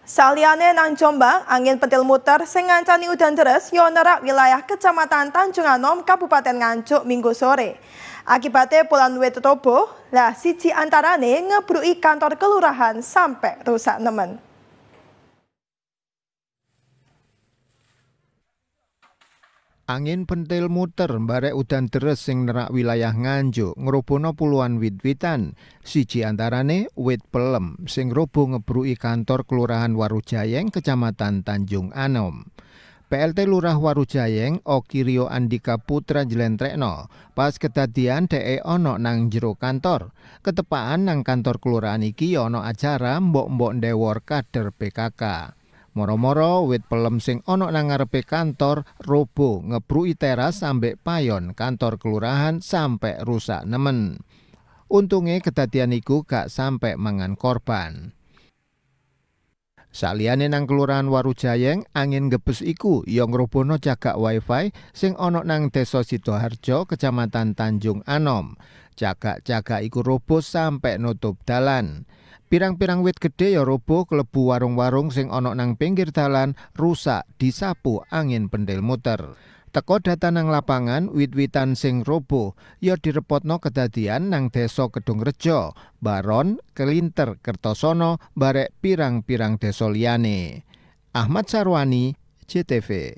Saliyane nang Jombang, angin pentil muter sing ngancani udan deres yo nerak wilayah Kecamatan Tanjung Anom, Kabupaten Nganjuk Minggu sore. Akibatnya puluhan wit roboh, lah siji antarane ngebruki kantor kelurahan sampai rusak nemen. Angin pentil muter mbarek udan deres sing nerak wilayah Nganjuk ngrobohno puluhan wit-witan. Siji antarane wit pelem sing roboh ngebruki kantor Kelurahan Warujayeng, Kecamatan Tanjung Anom. PLT Lurah Warujayeng, Okirio Andika Putra njlentrekno pas kedadian dhek ana nang jero kantor. Ketepaan nang kantor kelurahan iki ana acara mbok-mbok ndewor kader PKK. Moro-moro wit pelem sing ana nang ngarepe kantor roboh ngebruki teras ambek payon kantor kelurahan sampai rusak nemen. Untunge kedadian iku gak sampai mangan korban. Saliyane nang Kelurahan Warujayeng, angin gebes iku ya ngrobohno cagak wifi sing ana nang Desa Sidoharjo, Kecamatan Tanjung Anom. Cagak-cagak iku roboh sampai nutup dalan. Pirang-pirang wit gede ya roboh klebu warung-warung sing ana nang pinggir dalan rusak disapu angin pentil muter. Teko data nang lapangan, wit-witan sing roboh ya direpotno kedadian nang Desa Kedungrejo, Baron, Kelinter, Kertosono, barek pirang-pirang desa liyane. Ahmad Sarwani, JTV.